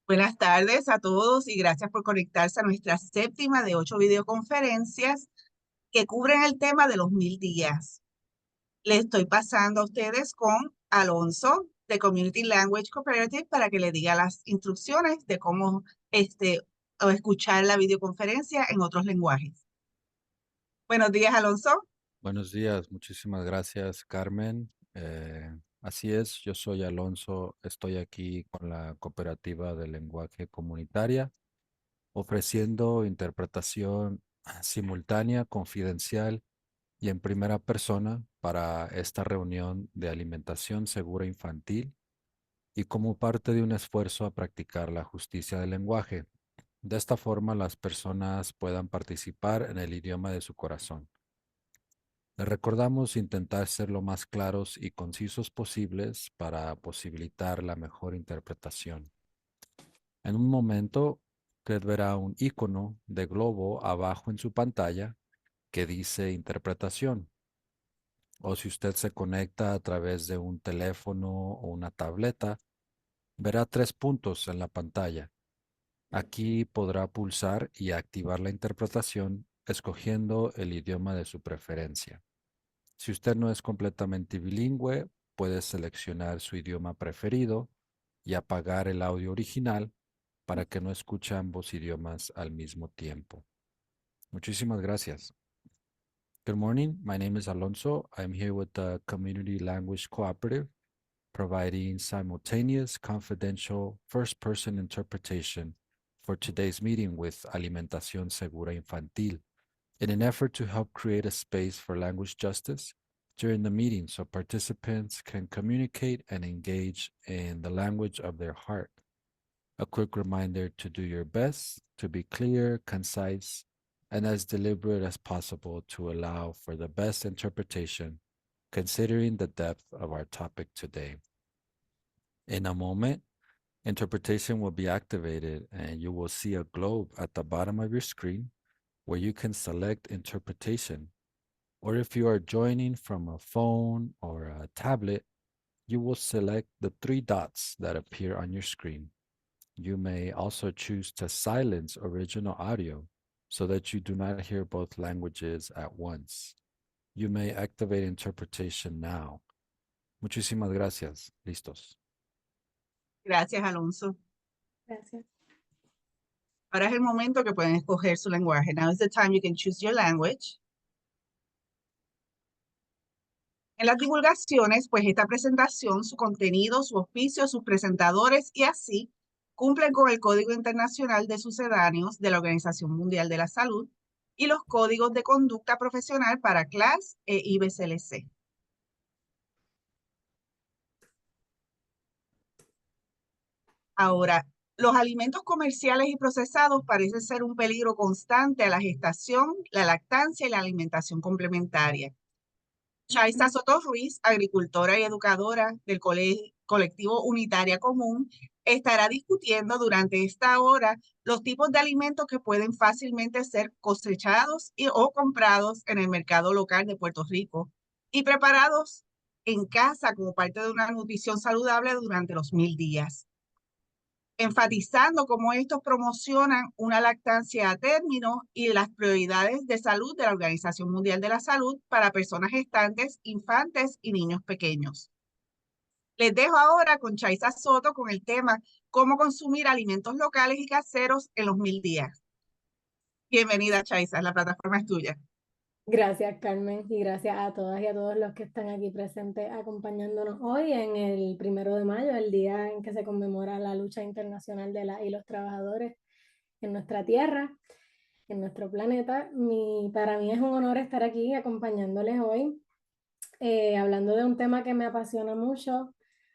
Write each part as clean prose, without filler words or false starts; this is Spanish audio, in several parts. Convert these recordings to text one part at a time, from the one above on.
Buenas tardes a todos y gracias por conectarse a nuestra séptima de 8 videoconferencias que cubren el tema de los 1000 días. Le estoy pasando a ustedes con Alonso de Community Language Cooperative para que le diga las instrucciones de cómo o escuchar la videoconferencia en otros lenguajes. Buenos días, Alonso. Buenos días, muchísimas gracias, Carmen. Así es, yo soy Alonso, estoy aquí con la Cooperativa de Lenguaje Comunitaria, ofreciendo interpretación simultánea, confidencial y en primera persona para esta reunión de alimentación segura infantil y como parte de un esfuerzo a practicar la justicia del lenguaje. De esta forma, las personas puedan participar en el idioma de su corazón. Les recordamos intentar ser lo más claros y concisos posibles para posibilitar la mejor interpretación. En un momento, usted verá un icono de globo abajo en su pantalla que dice interpretación. O si usted se conecta a través de un teléfono o una tableta, verá 3 puntos en la pantalla. Aquí podrá pulsar y activar la interpretación escogiendo el idioma de su preferencia. Si usted no es completamente bilingüe, puede seleccionar su idioma preferido y apagar el audio original para que no escuche ambos idiomas al mismo tiempo. Muchísimas gracias. Good morning. My name is Alonso. I'm here with the Community Language Cooperative, providing simultaneous, confidential, first-person interpretation for today's meeting with Alimentación Segura Infantil, in an effort to help create a space for language justice during the meeting so participants can communicate and engage in the language of their heart. A quick reminder to do your best to be clear, concise, and as deliberate as possible to allow for the best interpretation, considering the depth of our topic today. In a moment, interpretation will be activated and you will see a globe at the bottom of your screen where you can select interpretation. Or if you are joining from a phone or a tablet, you will select the 3 dots that appear on your screen. You may also choose to silence original audio so that you do not hear both languages at once. You may activate interpretation now. Muchísimas gracias. Listos. Gracias, Alonso. Gracias. Ahora es el momento que pueden escoger su lenguaje. Now is the time you can choose your language. En las divulgaciones, pues esta presentación, su contenido, su oficio, sus presentadores y así cumplen con el Código Internacional de Sucedáneos de la Organización Mundial de la Salud y los códigos de conducta profesional para CLAS e IBCLC. Ahora, los alimentos comerciales y procesados parecen ser un peligro constante a la gestación, la lactancia y la alimentación complementaria. Chaisa Soto Ruiz, agricultora y educadora del colectivo Unitaria Común, estará discutiendo durante esta hora los tipos de alimentos que pueden fácilmente ser cosechados o comprados en el mercado local de Puerto Rico y preparados en casa como parte de una nutrición saludable durante los 1000 días, enfatizando cómo estos promocionan una lactancia a término y las prioridades de salud de la Organización Mundial de la Salud para personas gestantes, infantes y niños pequeños. Les dejo ahora con Chaisa Soto con el tema cómo consumir alimentos locales y caseros en los 1000 días. Bienvenida, Chaisa, la plataforma es tuya. Gracias, Carmen, y gracias a todas y a todos los que están aquí presentes acompañándonos hoy en el 1 de mayo, el día en que se conmemora la lucha internacional de las y los trabajadores en nuestra tierra, en nuestro planeta. Para mí es un honor estar aquí acompañándoles hoy, hablando de un tema que me apasiona mucho,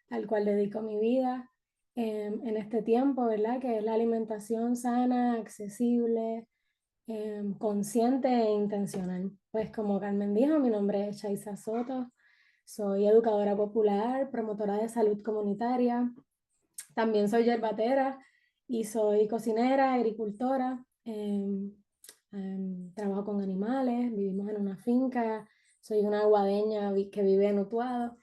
al cual dedico mi vida en este tiempo, ¿verdad? Que es la alimentación sana, accesible, consciente e intencional. Pues como Carmen dijo, mi nombre es Chaisa Soto, soy educadora popular, promotora de salud comunitaria, también soy yerbatera y soy cocinera, agricultora, trabajo con animales, vivimos en una finca, soy una aguadeña que vive en Utuado.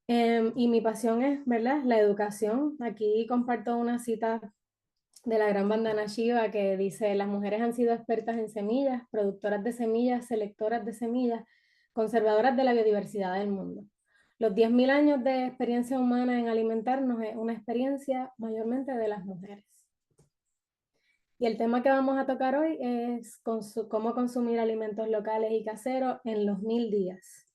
Y mi pasión es, ¿verdad?, la educación. Aquí comparto una cita de la gran bandana Shiva, que dice: las mujeres han sido expertas en semillas, productoras de semillas, selectoras de semillas, conservadoras de la biodiversidad del mundo. Los 10.000 años de experiencia humana en alimentarnos es una experiencia mayormente de las mujeres. Y el tema que vamos a tocar hoy es cómo consumir alimentos locales y caseros en los 1000 días.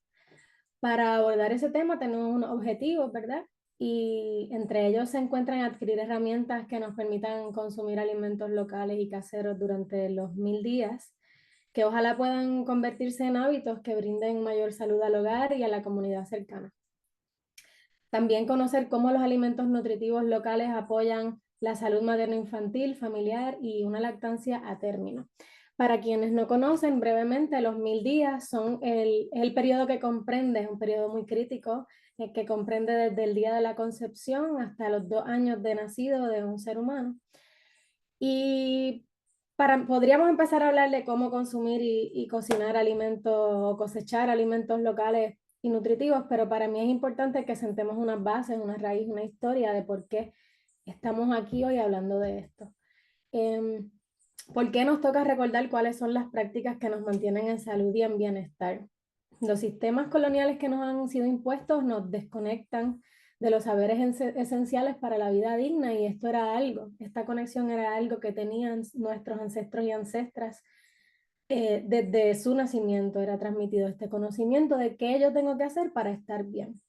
Para abordar ese tema tenemos unos objetivos, ¿verdad? Y entre ellos se encuentran adquirir herramientas que nos permitan consumir alimentos locales y caseros durante los 1000 días, que ojalá puedan convertirse en hábitos que brinden mayor salud al hogar y a la comunidad cercana. También conocer cómo los alimentos nutritivos locales apoyan la salud materno-infantil, familiar y una lactancia a término. Para quienes no conocen, brevemente, los 1000 días son el periodo que comprende, es un periodo muy crítico, que comprende desde el día de la concepción hasta los 2 años de nacido de un ser humano. Y podríamos empezar a hablar de cómo consumir y cocinar alimentos o cosechar alimentos locales y nutritivos, pero para mí es importante que sentemos unas bases, una raíz, una historia de por qué estamos aquí hoy hablando de esto. ¿Por qué nos toca recordar cuáles son las prácticas que nos mantienen en salud y en bienestar? Los sistemas coloniales que nos han sido impuestos nos desconectan de los saberes esenciales para la vida digna, y esto era algo, esta conexión era algo que tenían nuestros ancestros y ancestras desde su nacimiento. Era transmitido este conocimiento de qué yo tengo que hacer para estar bien,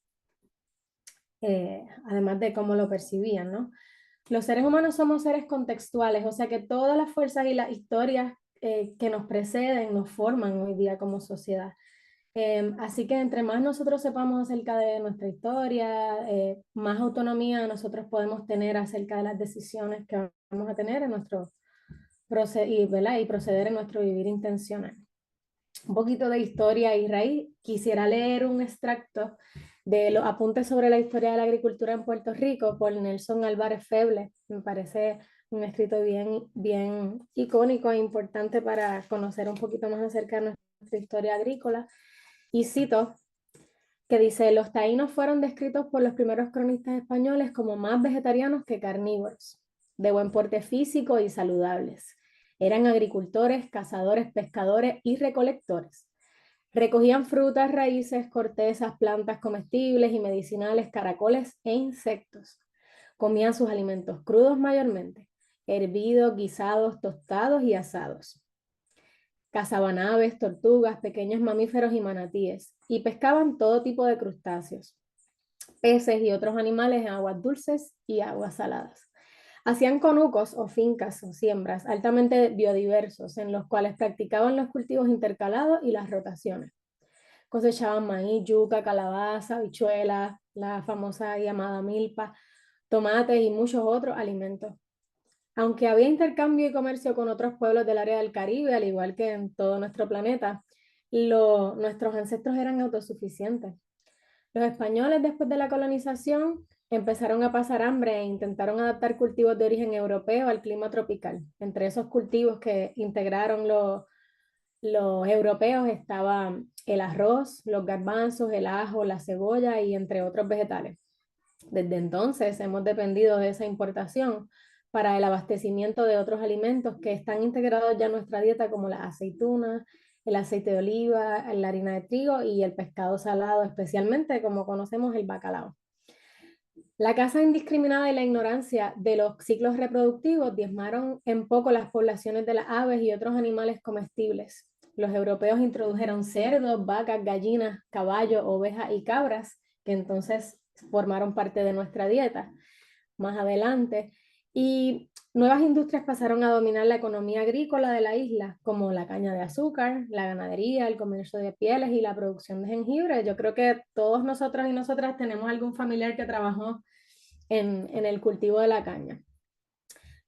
además de cómo lo percibían, ¿no? Los seres humanos somos seres contextuales, o sea que todas las fuerzas y las historias que nos preceden nos forman hoy día como sociedad. Así que entre más nosotros sepamos acerca de nuestra historia, más autonomía nosotros podemos tener acerca de las decisiones que vamos a tener en nuestro y proceder en nuestro vivir intencional. Un poquito de historia y raíz. Quisiera leer un extracto de los apuntes sobre la historia de la agricultura en Puerto Rico por Nelson Álvarez Feble. Me parece un escrito bien icónico e importante para conocer un poquito más acerca de nuestra historia agrícola. Y cito, que dice: los taínos fueron descritos por los primeros cronistas españoles como más vegetarianos que carnívoros, de buen porte físico y saludables. Eran agricultores, cazadores, pescadores y recolectores. Recogían frutas, raíces, cortezas, plantas comestibles y medicinales, caracoles e insectos. Comían sus alimentos crudos mayormente, hervidos, guisados, tostados y asados. Cazaban aves, tortugas, pequeños mamíferos y manatíes, y pescaban todo tipo de crustáceos, peces y otros animales en aguas dulces y aguas saladas. Hacían conucos o fincas o siembras altamente biodiversos, en los cuales practicaban los cultivos intercalados y las rotaciones. Cosechaban maíz, yuca, calabaza, habichuelas, la famosa llamada milpa, tomates y muchos otros alimentos. Aunque había intercambio y comercio con otros pueblos del área del Caribe, al igual que en todo nuestro planeta, nuestros ancestros eran autosuficientes. Los españoles, después de la colonización, empezaron a pasar hambre e intentaron adaptar cultivos de origen europeo al clima tropical. Entre esos cultivos que integraron los europeos estaban el arroz, los garbanzos, el ajo, la cebolla y entre otros vegetales. Desde entonces hemos dependido de esa importación para el abastecimiento de otros alimentos que están integrados ya en nuestra dieta, como las aceitunas, el aceite de oliva, la harina de trigo y el pescado salado, especialmente como conocemos el bacalao. La caza indiscriminada y la ignorancia de los ciclos reproductivos diezmaron en poco las poblaciones de las aves y otros animales comestibles. Los europeos introdujeron cerdos, vacas, gallinas, caballos, ovejas y cabras, que entonces formaron parte de nuestra dieta más adelante. Y nuevas industrias pasaron a dominar la economía agrícola de la isla, como la caña de azúcar, la ganadería, el comercio de pieles y la producción de jengibre. Yo creo que todos nosotros y nosotras tenemos algún familiar que trabajó en el cultivo de la caña.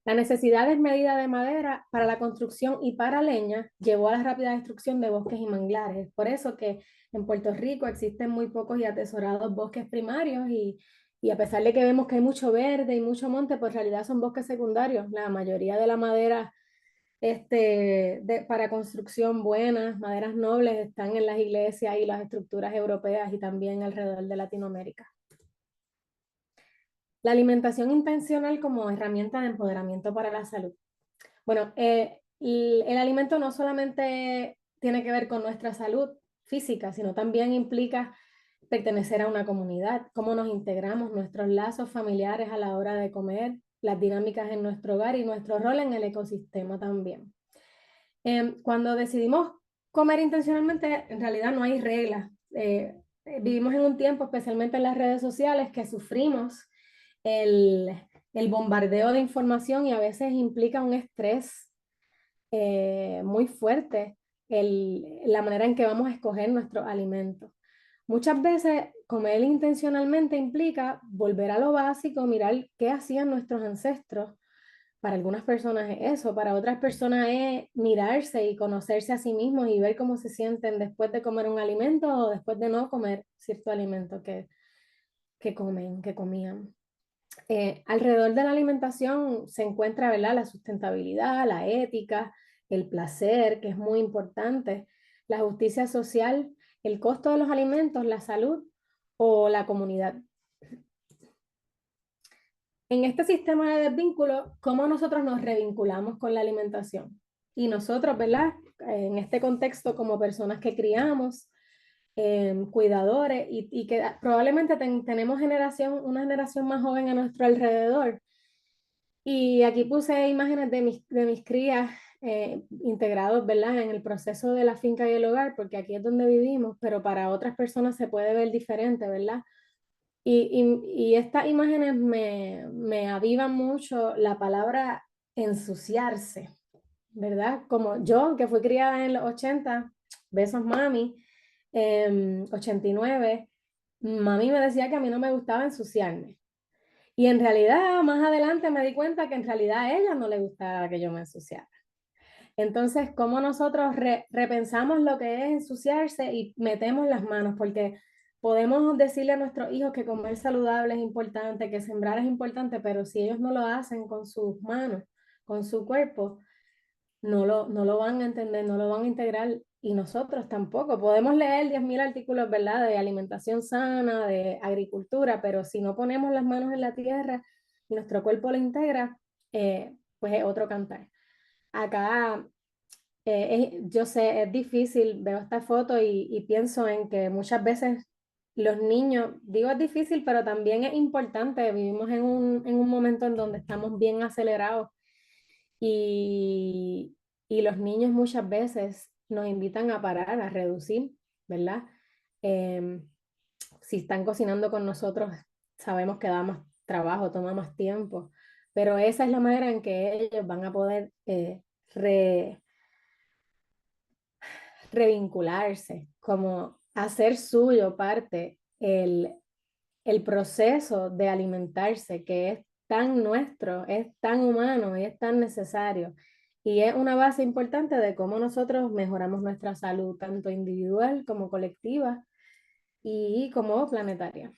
La necesidad desmedida de madera para la construcción y para leña llevó a la rápida destrucción de bosques y manglares. Por eso que en Puerto Rico existen muy pocos y atesorados bosques primarios, y a pesar de que vemos que hay mucho verde y mucho monte, pues en realidad son bosques secundarios. La mayoría de la madera para construcción buenas, maderas nobles, están en las iglesias y las estructuras europeas y también alrededor de Latinoamérica. La alimentación intencional como herramienta de empoderamiento para la salud. Bueno, el alimento no solamente tiene que ver con nuestra salud física, sino también implica pertenecer a una comunidad, cómo nos integramos, nuestros lazos familiares a la hora de comer, las dinámicas en nuestro hogar y nuestro rol en el ecosistema también. Cuando decidimos comer intencionalmente, en realidad no hay reglas. Vivimos en un tiempo, especialmente en las redes sociales, que sufrimos el, el bombardeo de información y a veces implica un estrés muy fuerte la manera en que vamos a escoger nuestros alimentos. Muchas veces comer intencionalmente implica volver a lo básico, mirar qué hacían nuestros ancestros. Para algunas personas es eso, para otras personas es mirarse y conocerse a sí mismos y ver cómo se sienten después de comer un alimento o después de no comer cierto alimento que comían. Alrededor de la alimentación se encuentra, ¿verdad?, la sustentabilidad, la ética, el placer, que es muy importante, la justicia social, el costo de los alimentos, la salud o la comunidad. En este sistema de desvínculo, ¿cómo nosotros nos revinculamos con la alimentación? Y nosotros, ¿verdad?, en este contexto como personas que criamos, cuidadores y que probablemente tenemos una generación más joven a nuestro alrededor. Y aquí puse imágenes de mis crías integrados, ¿verdad?, en el proceso de la finca y el hogar, porque aquí es donde vivimos, pero para otras personas se puede ver diferente, ¿verdad? Y estas imágenes me avivan mucho la palabra ensuciarse, ¿verdad? Como yo, que fui criada en los 80, besos mami, 89, mami me decía que a mí no me gustaba ensuciarme. Y en realidad, más adelante me di cuenta que en realidad a ella no le gustaba que yo me ensuciara. Entonces, ¿cómo nosotros repensamos lo que es ensuciarse y metemos las manos? Porque podemos decirle a nuestros hijos que comer saludable es importante, que sembrar es importante, pero si ellos no lo hacen con sus manos, con su cuerpo, no lo van a entender, no lo van a integrar y nosotros tampoco. Podemos leer 10.000 artículos, ¿verdad?, de alimentación sana, de agricultura, pero si no ponemos las manos en la tierra y nuestro cuerpo lo integra, pues es otro cantar. Acá, yo sé, es difícil, veo esta foto y pienso en que muchas veces los niños, digo es difícil, pero también es importante, vivimos en un momento en donde estamos bien acelerados y, y los niños muchas veces nos invitan a parar, a reducir, ¿verdad? Si están cocinando con nosotros, sabemos que da más trabajo, toma más tiempo, pero esa es la manera en que ellos van a poder revincularse, como hacer suyo parte el proceso de alimentarse, que es tan nuestro, es tan humano y es tan necesario. Y es una base importante de cómo nosotros mejoramos nuestra salud, tanto individual como colectiva y como planetaria.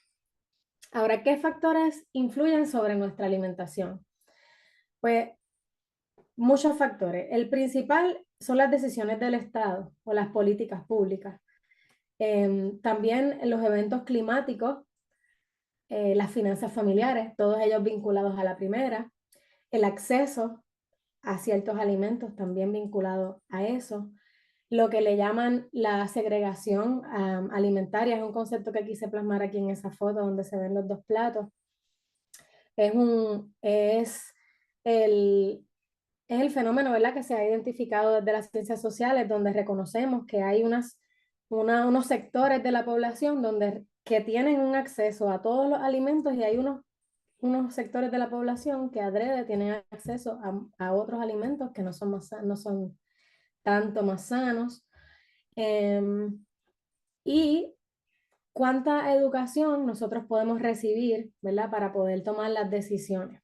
Ahora, ¿qué factores influyen sobre nuestra alimentación? Pues muchos factores. El principal son las decisiones del Estado o las políticas públicas. También los eventos climáticos, las finanzas familiares, todos ellos vinculados a la primera, el acceso a ciertos alimentos también vinculado a eso, lo que le llaman la segregación alimentaria, es un concepto que quise plasmar aquí en esa foto donde se ven los dos platos. Es el fenómeno, ¿verdad?, que se ha identificado desde las ciencias sociales, donde reconocemos que hay unos sectores de la población que tienen un acceso a todos los alimentos y hay unos sectores de la población que adrede tienen acceso a otros alimentos que no son tanto más sanos. Y cuánta educación nosotros podemos recibir, ¿verdad?, para poder tomar las decisiones.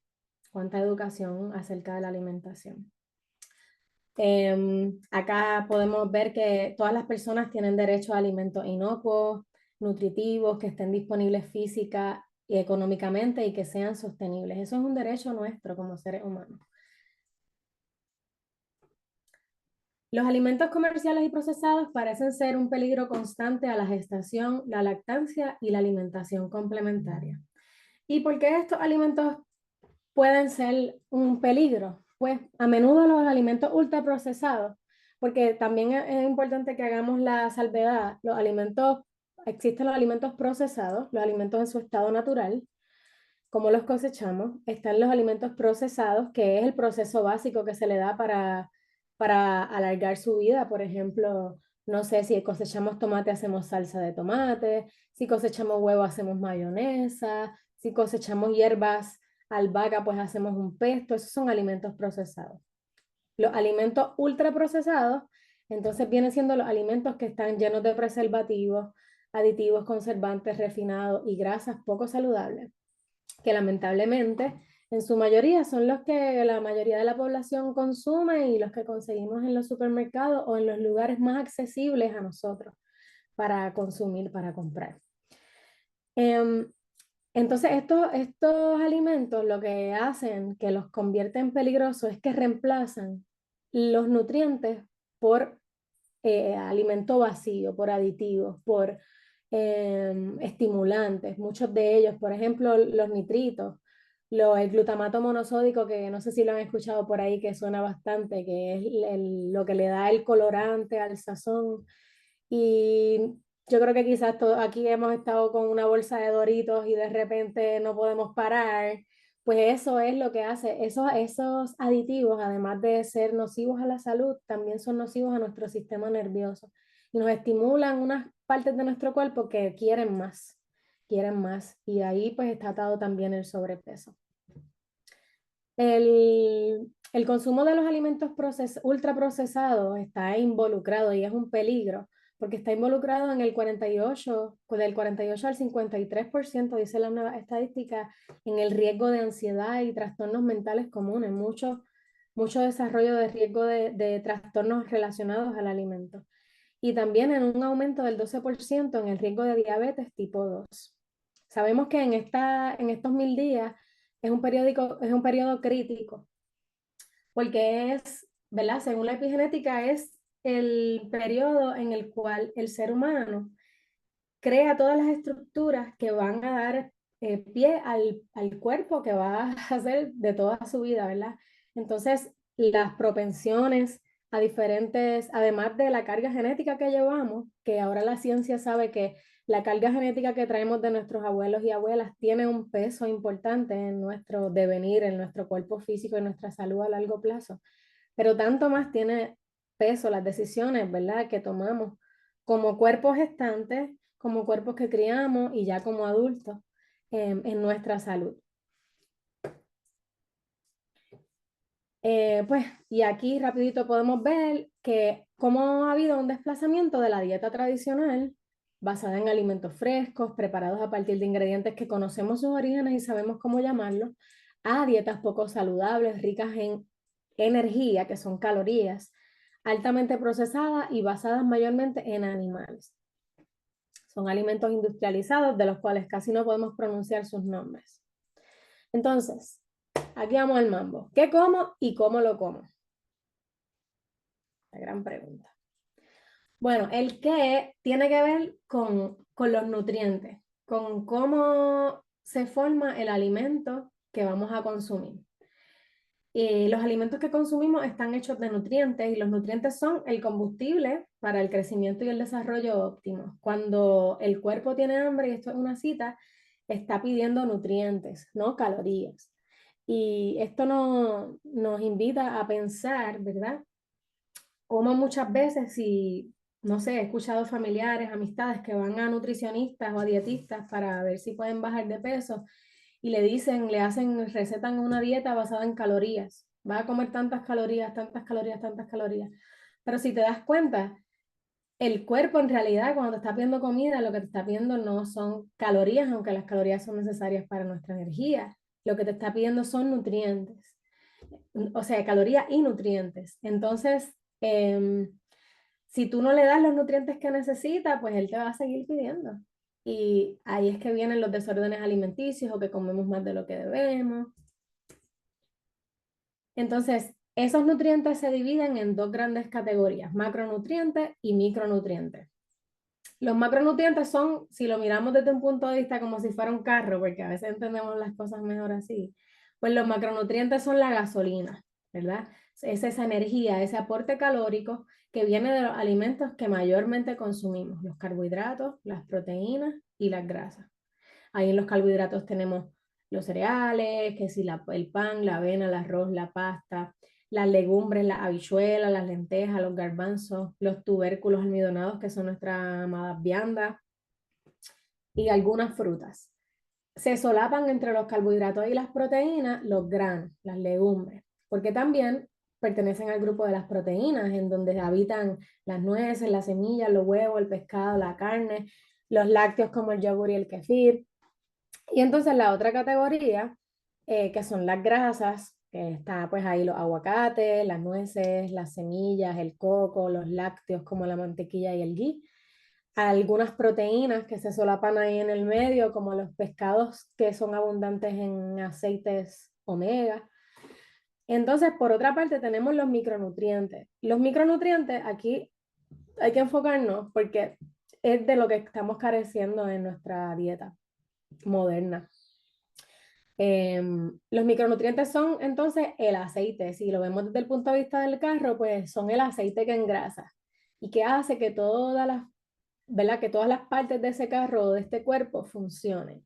Cuánta educación acerca de la alimentación. Acá podemos ver que todas las personas tienen derecho a alimentos inocuos, nutritivos, que estén disponibles física y económicamente y que sean sostenibles. Eso es un derecho nuestro como seres humanos. Los alimentos comerciales y procesados parecen ser un peligro constante a la gestación, la lactancia y la alimentación complementaria. ¿Y por qué estos alimentos pueden ser un peligro? Pues a menudo los alimentos ultraprocesados, porque también es importante que hagamos la salvedad, existen los alimentos procesados, los alimentos en su estado natural, como los cosechamos, están los alimentos procesados, que es el proceso básico que se le da para alargar su vida. Por ejemplo, no sé, si cosechamos tomate, hacemos salsa de tomate, si cosechamos huevo, hacemos mayonesa, si cosechamos hierbas, albahaca, pues hacemos un pesto. Esos son alimentos procesados. Los alimentos ultraprocesados, entonces vienen siendo los alimentos que están llenos de preservativos, aditivos, conservantes, refinados y grasas poco saludables, que lamentablemente en su mayoría son los que la mayoría de la población consume y los que conseguimos en los supermercados o en los lugares más accesibles a nosotros para consumir, para comprar. Entonces, estos alimentos lo que hacen, que los convierten peligrosos, es que reemplazan los nutrientes por alimento vacío, por aditivos, por estimulantes. Muchos de ellos, por ejemplo, los nitritos, el glutamato monosódico, que no sé si lo han escuchado por ahí, que suena bastante, que es lo que le da el colorante al sazón. Y yo creo que quizás aquí hemos estado con una bolsa de Doritos y de repente no podemos parar. Pues eso es lo que hace. Esos aditivos, además de ser nocivos a la salud, también son nocivos a nuestro sistema nervioso y nos estimulan unas partes de nuestro cuerpo que quieren más, quieren más. Y ahí pues está atado también el sobrepeso. El consumo de los alimentos ultraprocesados está involucrado y es un peligro porque está involucrado en el 48, del 48 al 53%, dice la nueva estadística, en el riesgo de ansiedad y trastornos mentales comunes, mucho desarrollo de riesgo de trastornos relacionados al alimento. Y también en un aumento del 12% en el riesgo de diabetes tipo 2. Sabemos que en estos 1000 días es un periodo crítico, porque ¿verdad? Según la epigenética, es el periodo en el cual el ser humano crea todas las estructuras que van a dar pie al cuerpo que va a hacer de toda su vida, ¿verdad? Entonces, las propensiones a diferentes, además de la carga genética que llevamos, que ahora la ciencia sabe que la carga genética que traemos de nuestros abuelos y abuelas tiene un peso importante en nuestro devenir, en nuestro cuerpo físico y nuestra salud a largo plazo. Pero tanto más tiene peso las decisiones, ¿verdad?, que tomamos como cuerpos gestantes, como cuerpos que criamos y ya como adultos en nuestra salud. Pues, y aquí rapidito podemos ver que cómo ha habido un desplazamiento de la dieta tradicional basada en alimentos frescos, preparados a partir de ingredientes que conocemos sus orígenes y sabemos cómo llamarlos, a dietas poco saludables, ricas en energía, que son calorías, altamente procesadas y basadas mayormente en animales. Son alimentos industrializados de los cuales casi no podemos pronunciar sus nombres. Entonces, aquí vamos al mambo. ¿Qué como y cómo lo como? La gran pregunta. Bueno, el qué tiene que ver con los nutrientes, con cómo se forma el alimento que vamos a consumir. Y los alimentos que consumimos están hechos de nutrientes y los nutrientes son el combustible para el crecimiento y el desarrollo óptimo. Cuando el cuerpo tiene hambre, y esto es una cita, está pidiendo nutrientes, no calorías. Y esto nos invita a pensar, ¿verdad? Como muchas veces, si, no sé, he escuchado familiares, amistades que van a nutricionistas o a dietistas para ver si pueden bajar de peso y recetan una dieta basada en calorías. Vas a comer tantas calorías, tantas calorías, tantas calorías. Pero si te das cuenta, el cuerpo en realidad cuando te está pidiendo comida, lo que te está pidiendo no son calorías, aunque las calorías son necesarias para nuestra energía. Lo que te está pidiendo son nutrientes. O sea, calorías y nutrientes. Entonces, si tú no le das los nutrientes que necesita, pues él te va a seguir pidiendo. Y ahí es que vienen los desórdenes alimenticios o que comemos más de lo que debemos. Entonces, esos nutrientes se dividen en dos grandes categorías, macronutrientes y micronutrientes. Los macronutrientes son, si lo miramos desde un punto de vista como si fuera un carro, porque a veces entendemos las cosas mejor así, pues los macronutrientes son la gasolina, ¿verdad? Es esa energía, ese aporte calórico que viene de los alimentos que mayormente consumimos, los carbohidratos, las proteínas y las grasas. Ahí en los carbohidratos tenemos los cereales, que si el pan, la avena, el arroz, la pasta, las legumbres, las habichuelas, las lentejas, los garbanzos, los tubérculos almidonados, que son nuestras amadas viandas, y algunas frutas. Se solapan entre los carbohidratos y las proteínas los granos, las legumbres, porque también pertenecen al grupo de las proteínas, en donde habitan las nueces, las semillas, los huevos, el pescado, la carne, los lácteos como el yogur y el kefir. Y entonces la otra categoría, que son las grasas, que está pues ahí los aguacates, las nueces, las semillas, el coco, los lácteos como la mantequilla y el ghee. Algunas proteínas que se solapan ahí en el medio, como los pescados que son abundantes en aceites omega. Entonces, por otra parte, tenemos los micronutrientes. Los micronutrientes, aquí hay que enfocarnos porque es de lo que estamos careciendo en nuestra dieta moderna. Los micronutrientes son entonces el aceite. Si lo vemos desde el punto de vista del carro, pues son el aceite que engrasa y que hace que todas las, ¿verdad? Que todas las partes de ese carro o de este cuerpo funcionen.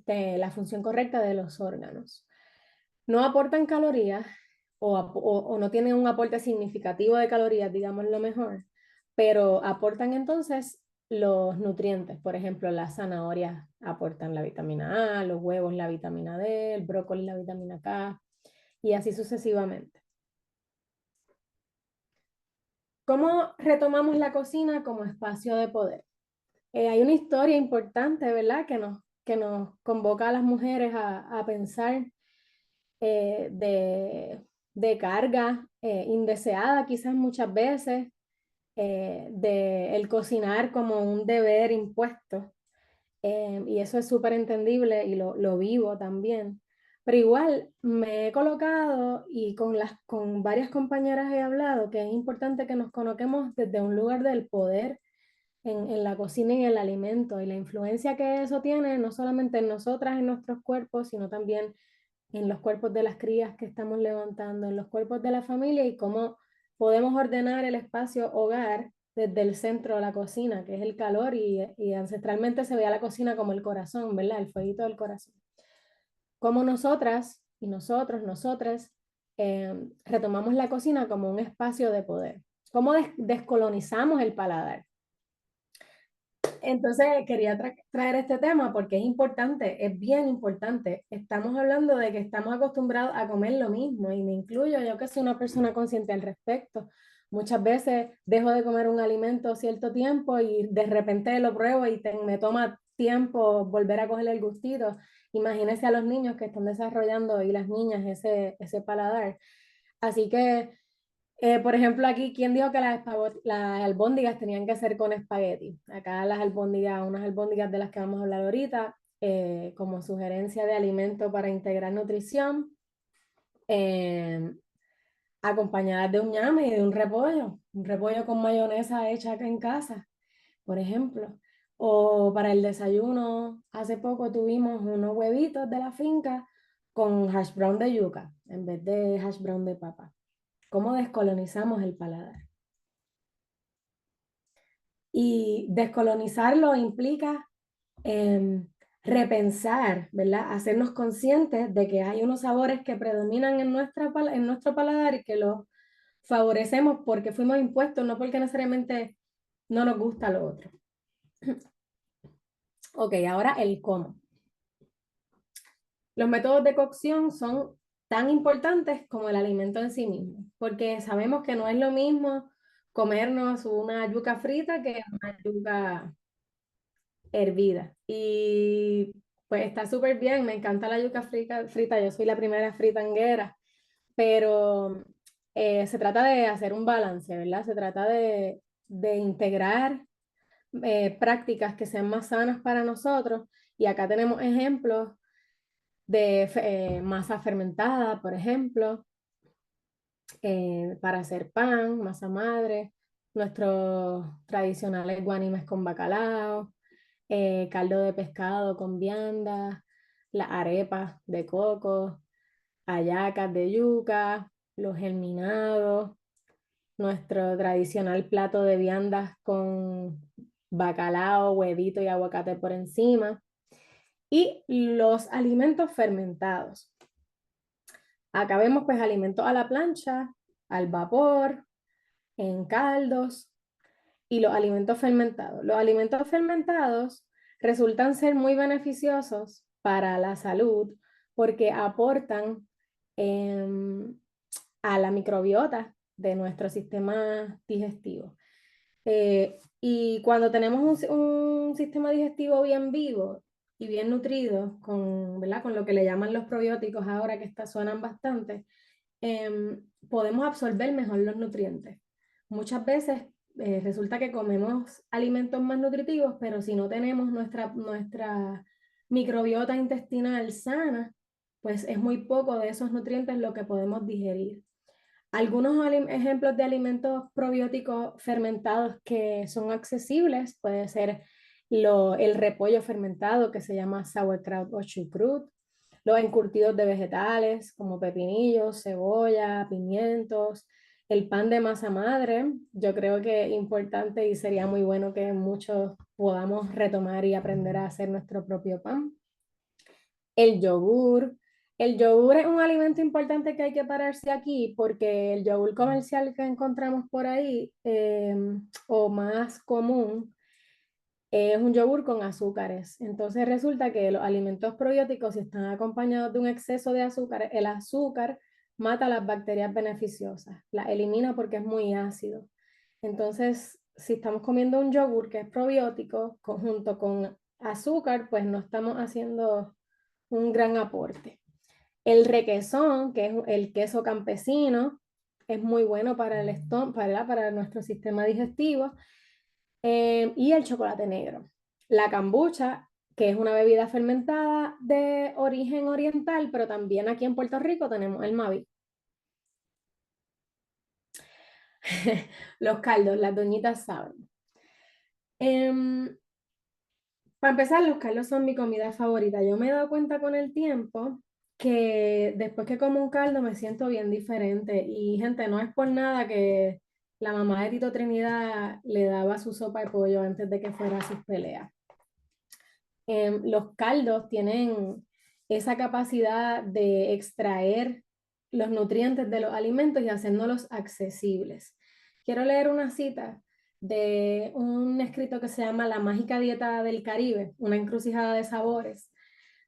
La función correcta de los órganos. No aportan calorías o no tienen un aporte significativo de calorías, digamos lo mejor, pero aportan entonces los nutrientes. Por ejemplo, las zanahorias aportan la vitamina A, los huevos la vitamina D, el brócoli la vitamina K y así sucesivamente. ¿Cómo retomamos la cocina como espacio de poder? Hay una historia importante, ¿verdad? Que nos convoca a las mujeres a pensar de carga indeseada quizás muchas veces, de el cocinar como un deber impuesto. Y eso es súper entendible y lo vivo también. Pero igual me he colocado y con varias compañeras he hablado que es importante que nos coloquemos desde un lugar del poder en la cocina y en el alimento y la influencia que eso tiene no solamente en nosotras, en nuestros cuerpos, sino también en los cuerpos de las crías que estamos levantando, en los cuerpos de la familia y cómo podemos ordenar el espacio hogar desde el centro de la cocina, que es el calor y ancestralmente se veía la cocina como el corazón, ¿verdad? El fueguito del corazón. Cómo nosotras y nosotras retomamos la cocina como un espacio de poder. Cómo descolonizamos el paladar. Entonces quería traer este tema porque es importante, es bien importante. Estamos hablando de que estamos acostumbrados a comer lo mismo y me incluyo, yo que soy una persona consciente al respecto. Muchas veces dejo de comer un alimento cierto tiempo y de repente lo pruebo y me toma tiempo volver a coger el gustito. Imagínense a los niños que están desarrollando y las niñas ese paladar. Así que por ejemplo, aquí, ¿quién dijo que las albóndigas tenían que ser con espagueti? Acá las albóndigas, unas albóndigas de las que vamos a hablar ahorita, como sugerencia de alimento para integrar nutrición, eh, acompañadas de un ñame y de un repollo con mayonesa hecha acá en casa, por ejemplo. O para el desayuno, hace poco tuvimos unos huevitos de la finca con hash brown de yuca en vez de hash brown de papa. ¿Cómo descolonizamos el paladar? Y descolonizarlo implica repensar, ¿verdad? Hacernos conscientes de que hay unos sabores que predominan en nuestro paladar y que los favorecemos porque fuimos impuestos, no porque necesariamente no nos gusta lo otro. Ok, ahora el cómo. Los métodos de cocción son tan importantes como el alimento en sí mismo, porque sabemos que no es lo mismo comernos una yuca frita que una yuca hervida. Y pues está súper bien, me encanta la yuca frita, yo soy la primera fritanguera, pero se trata de hacer un balance, ¿verdad? Se trata de integrar prácticas que sean más sanas para nosotros. Y acá tenemos ejemplos de masa fermentada, por ejemplo, para hacer pan, masa madre, nuestros tradicionales guanimes con bacalao, caldo de pescado con viandas, las arepas de coco, hallacas de yuca, los germinados, nuestro tradicional plato de viandas con bacalao, huevito y aguacate por encima, y los alimentos fermentados. Acá vemos pues alimentos a la plancha, al vapor, en caldos y los alimentos fermentados. Los alimentos fermentados resultan ser muy beneficiosos para la salud porque aportan a la microbiota de nuestro sistema digestivo. Y cuando tenemos un sistema digestivo bien vivo y bien nutrido, ¿verdad? Con lo que le llaman los probióticos ahora que suenan bastante, podemos absorber mejor los nutrientes. Muchas veces resulta que comemos alimentos más nutritivos, pero si no tenemos nuestra microbiota intestinal sana, pues es muy poco de esos nutrientes lo que podemos digerir. Algunos ejemplos de alimentos probióticos fermentados que son accesibles puede ser el repollo fermentado que se llama sauerkraut o chucrut, los encurtidos de vegetales como pepinillos, cebolla, pimientos, el pan de masa madre. Yo creo que es importante y sería muy bueno que muchos podamos retomar y aprender a hacer nuestro propio pan. El yogur. El yogur es un alimento importante que hay que pararse aquí porque el yogur comercial que encontramos por ahí o más común es un yogur con azúcares. Entonces resulta que los alimentos probióticos, si están acompañados de un exceso de azúcar, el azúcar mata las bacterias beneficiosas, las elimina porque es muy ácido. Entonces, si estamos comiendo un yogur que es probiótico junto con azúcar, pues no estamos haciendo un gran aporte. El requesón, que es el queso campesino, es muy bueno para el para nuestro sistema digestivo. Y el chocolate negro. La kombucha, que es una bebida fermentada de origen oriental, pero también aquí en Puerto Rico tenemos el Mavi. Los caldos, las doñitas saben. Para empezar, los caldos son mi comida favorita. Yo me he dado cuenta con el tiempo que después que como un caldo me siento bien diferente. Y gente, no es por nada que la mamá de Tito Trinidad le daba su sopa de pollo antes de que fuera a sus peleas. Los caldos tienen esa capacidad de extraer los nutrientes de los alimentos y haciéndolos accesibles. Quiero leer una cita de un escrito que se llama La mágica dieta del Caribe, una encrucijada de sabores.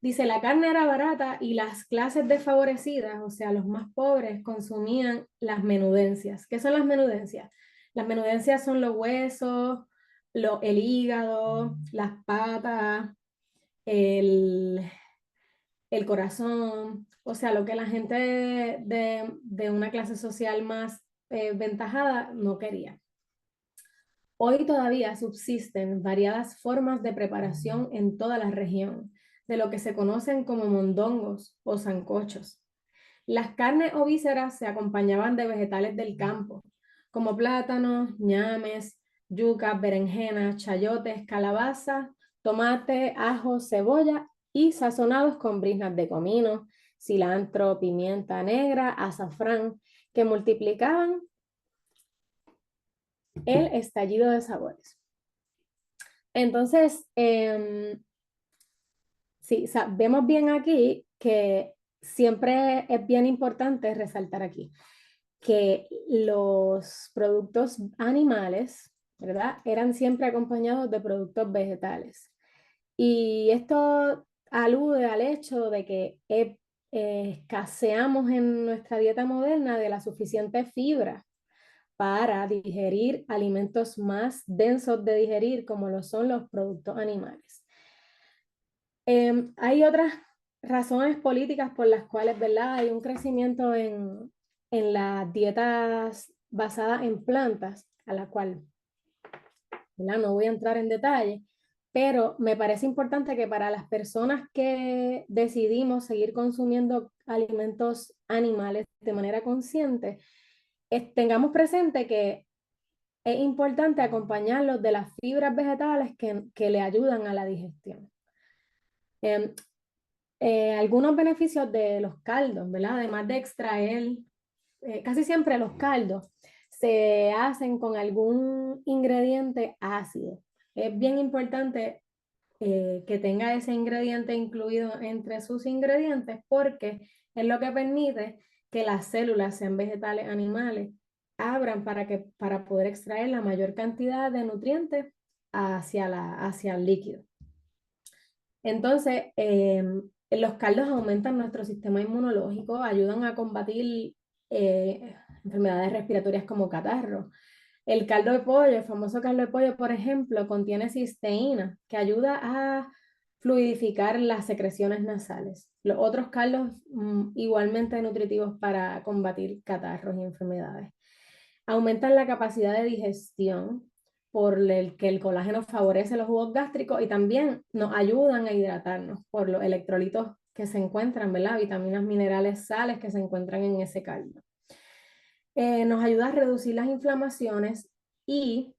Dice, la carne era barata y las clases desfavorecidas, o sea, los más pobres, consumían las menudencias. ¿Qué son las menudencias? Las menudencias son los huesos, el hígado, las patas, el, el corazón, o sea, lo que la gente de una clase social más ventajada no quería. Hoy todavía subsisten variadas formas de preparación en toda la región, de lo que se conocen como mondongos o sancochos. Las carnes o vísceras se acompañaban de vegetales del campo, como plátanos, ñames, yucas, berenjenas, chayotes, calabaza, tomate, ajo, cebolla y sazonados con briznas de comino, cilantro, pimienta negra, azafrán, que multiplicaban el estallido de sabores. Entonces, sí, vemos bien aquí que siempre es bien importante resaltar aquí que los productos animales, ¿verdad? Eran siempre acompañados de productos vegetales. Y esto alude al hecho de que escaseamos en nuestra dieta moderna de la suficiente fibra para digerir alimentos más densos de digerir, como lo son los productos animales. Hay otras razones políticas por las cuales, ¿verdad? Hay un crecimiento en las dietas basadas en plantas, a la cual, ¿verdad? No voy a entrar en detalle, pero me parece importante que para las personas que decidimos seguir consumiendo alimentos animales de manera consciente, tengamos presente que es importante acompañarlos de las fibras vegetales que le ayudan a la digestión. Algunos beneficios de los caldos, ¿verdad? Además de extraer, casi siempre los caldos se hacen con algún ingrediente ácido. Es bien importante que tenga ese ingrediente incluido entre sus ingredientes porque es lo que permite que las células, sean vegetales, animales, abran para poder extraer la mayor cantidad de nutrientes hacia el líquido. Entonces, los caldos aumentan nuestro sistema inmunológico, ayudan a combatir enfermedades respiratorias como catarro. El caldo de pollo, el famoso caldo de pollo, por ejemplo, contiene cisteína, que ayuda a fluidificar las secreciones nasales. Los otros caldos igualmente nutritivos para combatir catarros y enfermedades. Aumentan la capacidad de digestión, por el que el colágeno favorece los jugos gástricos y también nos ayudan a hidratarnos por los electrolitos que se encuentran, ¿verdad? Vitaminas, minerales, sales que se encuentran en ese caldo. Nos ayuda a reducir las inflamaciones y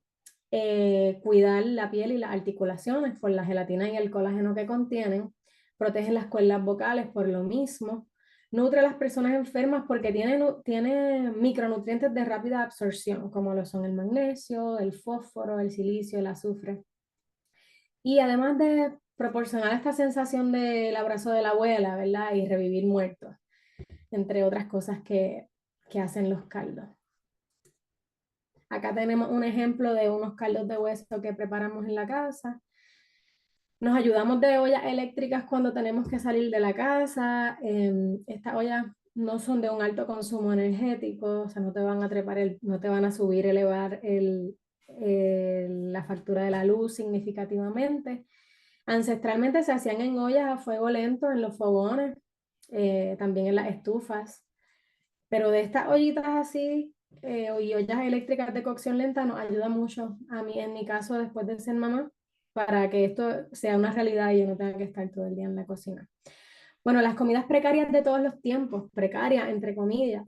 cuidar la piel y las articulaciones por la gelatina y el colágeno que contienen. Protegen las cuerdas vocales por lo mismo. Nutre a las personas enfermas porque tiene micronutrientes de rápida absorción, como lo son el magnesio, el fósforo, el silicio, el azufre. Y además de proporcionar esta sensación del abrazo de la abuela, ¿verdad? Y revivir muertos, entre otras cosas que hacen los caldos. Acá tenemos un ejemplo de unos caldos de hueso que preparamos en la casa. Nos ayudamos de ollas eléctricas cuando tenemos que salir de la casa. Estas ollas no son de un alto consumo energético, o sea, no te van a no te van a elevar la factura de la luz significativamente. Ancestralmente se hacían en ollas a fuego lento, en los fogones, también en las estufas. Pero de estas ollitas así y ollas eléctricas de cocción lenta nos ayuda mucho a mí, en mi caso, después de ser mamá, para que esto sea una realidad y yo no tenga que estar todo el día en la cocina. Bueno, las comidas precarias de todos los tiempos, precarias entre comillas,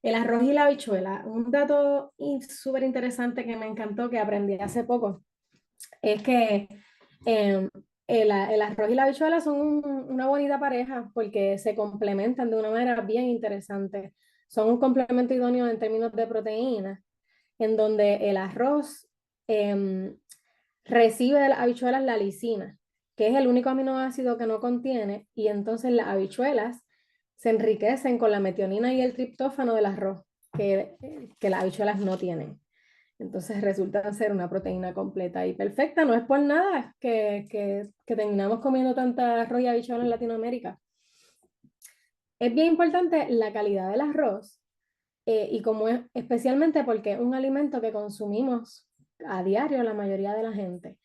el arroz y la habichuela. Un dato súper interesante que me encantó, que aprendí hace poco, es que el arroz y la habichuela son una bonita pareja porque se complementan de una manera bien interesante. Son un complemento idóneo en términos de proteína, en donde el arroz recibe de las habichuelas la lisina, que es el único aminoácido que no contiene, y entonces las habichuelas se enriquecen con la metionina y el triptófano del arroz, que las habichuelas no tienen. Entonces resulta ser una proteína completa y perfecta. No es por nada que terminamos comiendo tanta arroz y habichuela en Latinoamérica. Es bien importante la calidad del arroz y especialmente porque es un alimento que consumimos a diario la mayoría de la gente.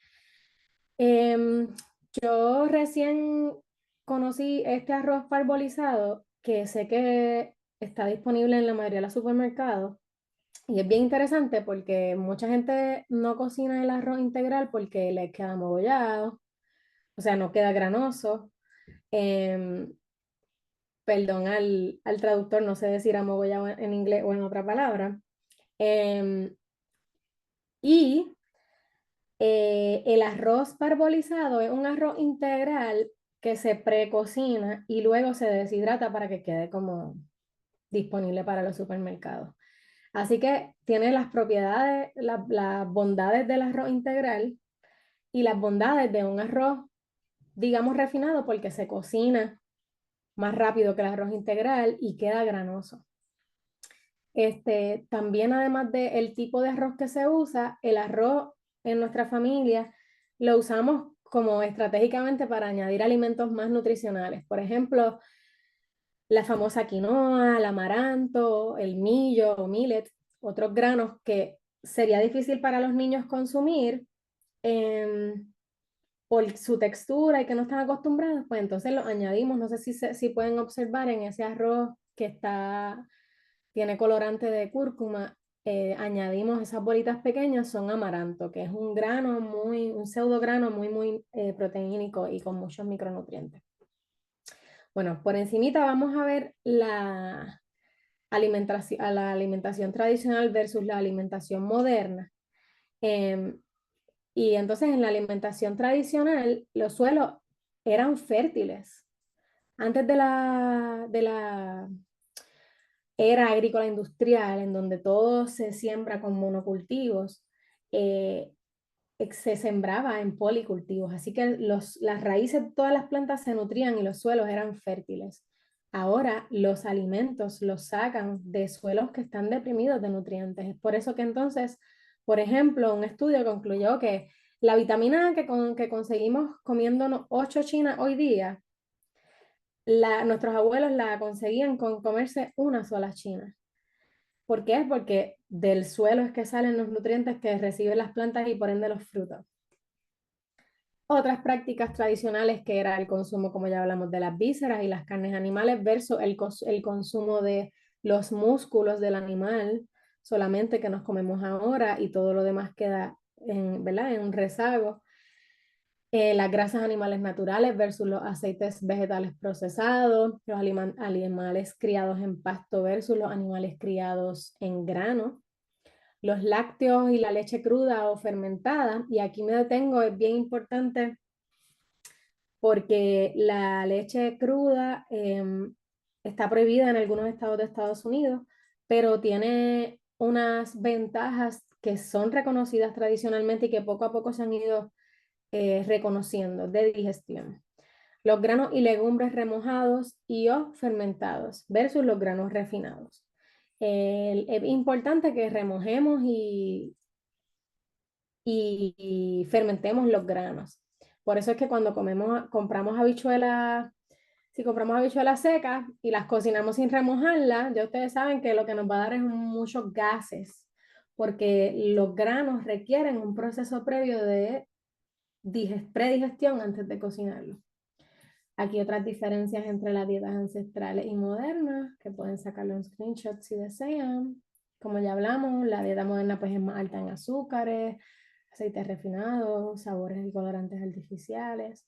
Yo recién conocí este arroz parbolizado que sé que está disponible en la mayoría de los supermercados. Y es bien interesante porque mucha gente no cocina el arroz integral porque le queda amogollado, o sea, no queda granoso. Em, Perdón al traductor, no sé decir amogollado en inglés o en otra palabra. Em, y el arroz parbolizado es un arroz integral que se precocina y luego se deshidrata para que quede como disponible para los supermercados. Así que tiene las propiedades, las bondades del arroz integral y las bondades de un arroz, digamos, refinado porque se cocina más rápido que el arroz integral y queda granoso. También además del tipo de arroz que se usa, el arroz en nuestra familia lo usamos como estratégicamente para añadir alimentos más nutricionales. Por ejemplo, la famosa quinoa, el amaranto, el millo o millet, otros granos que sería difícil para los niños consumir por su textura y que no están acostumbrados, pues entonces los añadimos. No sé si pueden observar en ese arroz que tiene colorante de cúrcuma, añadimos esas bolitas pequeñas, son amaranto, que es un grano un pseudo grano muy proteínico y con muchos micronutrientes. Bueno, por encimita vamos a ver a la alimentación tradicional versus la alimentación moderna. Y entonces en la alimentación tradicional los suelos eran fértiles. Antes de la era agrícola industrial, en donde todo se siembra con monocultivos, se sembraba en policultivos, así que las raíces de todas las plantas se nutrían y los suelos eran fértiles. Ahora los alimentos los sacan de suelos que están deprimidos de nutrientes. Es por eso que entonces, por ejemplo, un estudio concluyó que la vitamina A que conseguimos comiéndonos 8 chinas hoy día, nuestros abuelos la conseguían con comerse una sola china. ¿Por qué? Porque del suelo es que salen los nutrientes que reciben las plantas y por ende los frutos. Otras prácticas tradicionales que era el consumo, como ya hablamos, de las vísceras y las carnes animales versus el consumo de los músculos del animal, solamente que nos comemos ahora y todo lo demás queda ¿verdad? En un rezago. Las grasas animales naturales versus los aceites vegetales procesados, los animales criados en pasto versus los animales criados en grano, los lácteos y la leche cruda o fermentada. Y aquí me detengo, es bien importante porque la leche cruda está prohibida en algunos estados de Estados Unidos, pero tiene unas ventajas que son reconocidas tradicionalmente y que poco a poco se han ido reconociendo de digestión. Los granos y legumbres remojados y o fermentados versus los granos refinados. Es importante que remojemos y fermentemos los granos. Por eso es que cuando compramos habichuelas, si compramos habichuelas secas y las cocinamos sin remojarlas, ya ustedes saben que lo que nos va a dar es muchos gases, porque los granos requieren un proceso previo de predigestión antes de cocinarlo. Aquí otras diferencias entre las dietas ancestrales y modernas, que pueden sacarlo en screenshot si desean. Como ya hablamos, la dieta moderna pues es más alta en azúcares, aceites refinados, sabores y colorantes artificiales,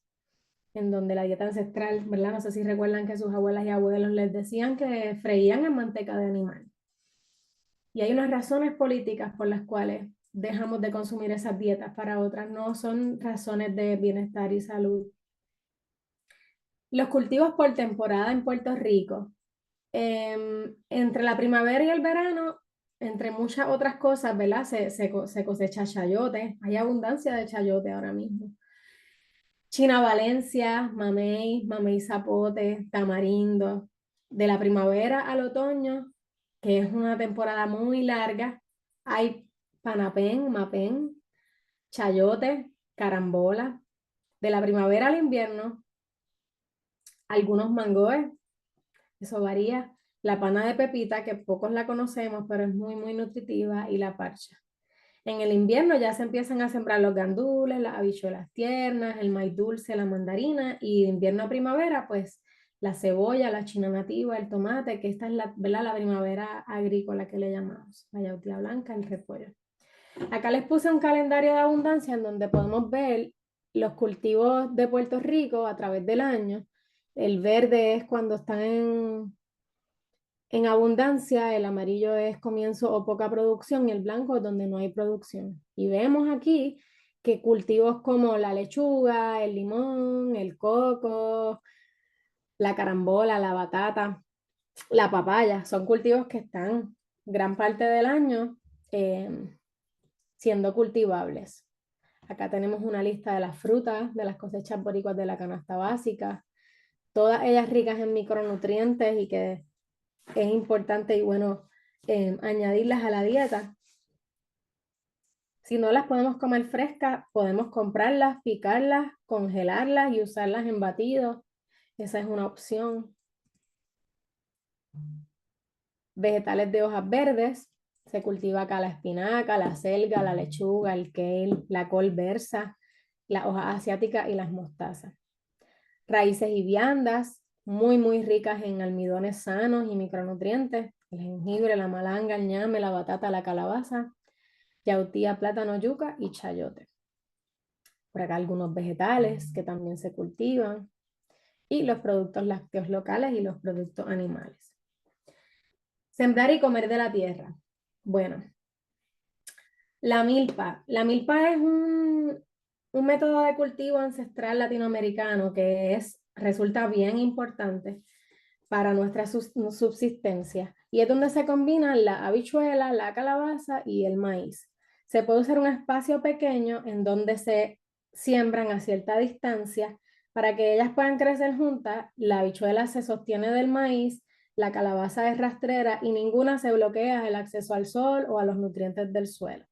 en donde la dieta ancestral, ¿verdad? No sé si recuerdan que sus abuelas y abuelos les decían que freían en manteca de animal. Y hay unas razones políticas por las cuales dejamos de consumir esas dietas, para otras no son razones de bienestar y salud. Los cultivos por temporada en Puerto Rico. Entre la primavera y el verano, entre muchas otras cosas, ¿verdad? Se cosecha chayote. Hay abundancia de chayote ahora mismo. China Valencia, mamey, mamey zapote, tamarindo. De la primavera al otoño, que es una temporada muy larga, hay panapén, mapén, chayote, carambola. De la primavera al invierno, algunos mangoes, eso varía. La pana de pepita, que pocos la conocemos, pero es muy, muy nutritiva, y la parcha. En el invierno ya se empiezan a sembrar los gandules, las habichuelas tiernas, el maíz dulce, la mandarina, y de invierno a primavera, pues la cebolla, la china nativa, el tomate, que esta es la, ¿verdad? La primavera agrícola que le llamamos, la yautía blanca, el repollo. Acá les puse un calendario de abundancia en donde podemos ver los cultivos de Puerto Rico a través del año. El verde es cuando están en abundancia, el amarillo es comienzo o poca producción y el blanco es donde no hay producción. Y vemos aquí que cultivos como la lechuga, el limón, el coco, la carambola, la batata, la papaya, son cultivos que están gran parte del año siendo cultivables. Acá tenemos una lista de las frutas, de las cosechas boricuas de la canasta básica, todas ellas ricas en micronutrientes y que es importante y bueno añadirlas a la dieta. Si no las podemos comer frescas, podemos comprarlas, picarlas, congelarlas y usarlas en batidos. Esa es una opción. Vegetales de hojas verdes. Se cultiva acá la espinaca, la selga, la lechuga, el kale, la col versa, las hojas asiáticas y las mostazas. Raíces y viandas, muy, muy ricas en almidones sanos y micronutrientes. El jengibre, la malanga, el ñame, la batata, la calabaza, yautía, plátano, yuca y chayote. Por acá algunos vegetales que también se cultivan. Y los productos lácteos locales y los productos animales. Sembrar y comer de la tierra. Bueno, la milpa. La milpa es un método de cultivo ancestral latinoamericano que resulta bien importante para nuestra subsistencia. Y es donde se combinan la habichuela, la calabaza y el maíz. Se puede usar un espacio pequeño en donde se siembran a cierta distancia para que ellas puedan crecer juntas. La habichuela se sostiene del maíz, la calabaza es rastrera y ninguna se bloquea el acceso al sol o a los nutrientes del suelo.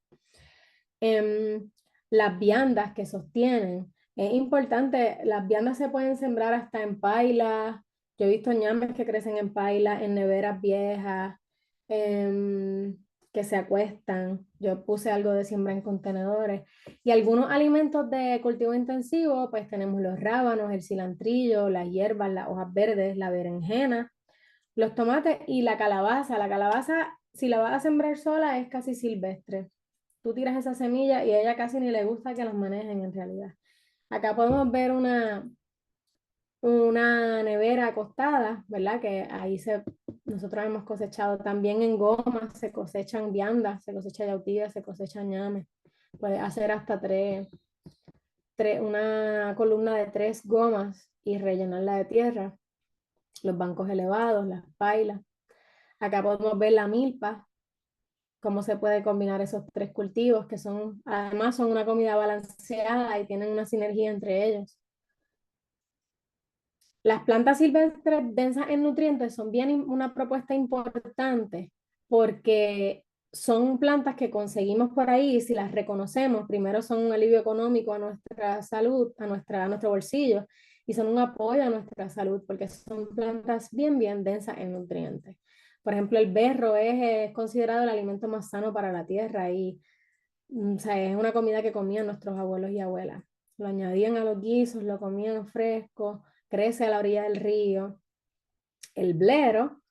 Las viandas que sostienen, es importante, las viandas se pueden sembrar hasta en pailas. Yo he visto ñames que crecen en pailas, en neveras viejas, que se acuestan. Yo puse algo de siembra en contenedores. Y algunos alimentos de cultivo intensivo, pues tenemos los rábanos, el cilantrillo, las hierbas, las hojas verdes, la berenjena, los tomates y la calabaza. La calabaza, si la vas a sembrar sola, es casi silvestre. Tú tiras esa semilla y a ella casi ni le gusta que las manejen en realidad. Acá podemos ver una nevera acostada, ¿verdad? Que ahí nosotros hemos cosechado también en goma, se cosechan viandas, se cosecha yautía, se cosecha ñame. Puedes hacer hasta una columna de 3 gomas y rellenarla de tierra. Los bancos elevados, las pailas. Acá podemos ver la milpa, cómo se puede combinar esos 3 cultivos que además son una comida balanceada y tienen una sinergia entre ellos. Las plantas silvestres densas en nutrientes son bien una propuesta importante porque son plantas que conseguimos por ahí y si las reconocemos, primero son un alivio económico a nuestra salud, a nuestro bolsillo y son un apoyo a nuestra salud porque son plantas bien densas en nutrientes. Por ejemplo, el berro es considerado el alimento más sano para la tierra y o sea, es una comida que comían nuestros abuelos y abuelas. Lo añadían a los guisos, lo comían fresco, crece a la orilla del río. El blero,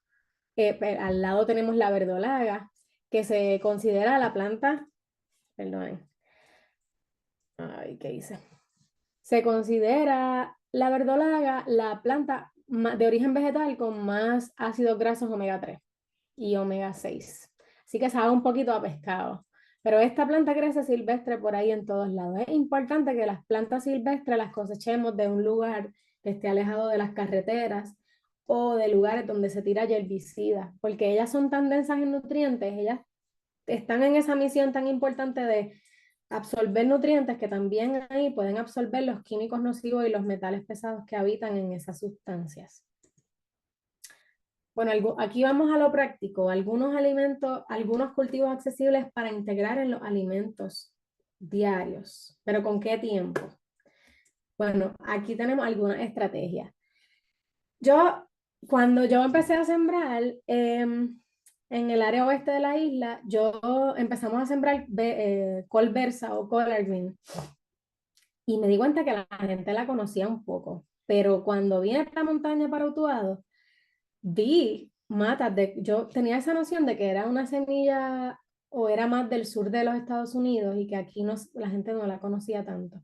al lado tenemos la verdolaga, que se considera la planta, perdonen, ay, ¿qué hice? Se considera la verdolaga la planta de origen vegetal con más ácidos grasos omega 3 y omega 6. Así que sabe un poquito a pescado. Pero esta planta crece silvestre por ahí en todos lados. Es importante que las plantas silvestres las cosechemos de un lugar que esté alejado de las carreteras o de lugares donde se tira herbicida, porque ellas son tan densas en nutrientes, ellas están en esa misión tan importante de absorber nutrientes que también ahí pueden absorber los químicos nocivos y los metales pesados que habitan en esas sustancias. Bueno, aquí vamos a lo práctico, algunos alimentos, algunos cultivos accesibles para integrar en los alimentos diarios, pero ¿con qué tiempo? Bueno, aquí tenemos algunas estrategias. Cuando yo empecé a sembrar en el área oeste de la isla, empezamos a sembrar col versa o collard green y me di cuenta que la gente la conocía un poco, pero cuando vine a esta montaña para Utuado, vi matas yo tenía esa noción de que era una semilla o era más del sur de los Estados Unidos y que aquí la gente no la conocía tanto.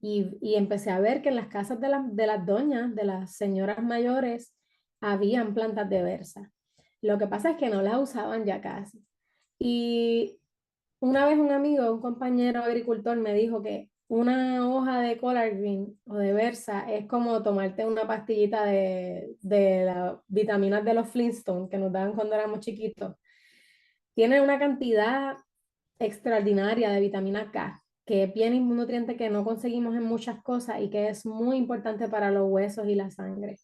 Y empecé a ver que en las casas de las doñas, de las señoras mayores, habían plantas de berza. Lo que pasa es que no las usaban ya casi. Y una vez un amigo, un compañero agricultor me dijo que una hoja de collard green o de berza es como tomarte una pastillita de las vitaminas de los Flintstones que nos daban cuando éramos chiquitos. Tiene una cantidad extraordinaria de vitamina K, que es bien un nutriente que no conseguimos en muchas cosas y que es muy importante para los huesos y la sangre.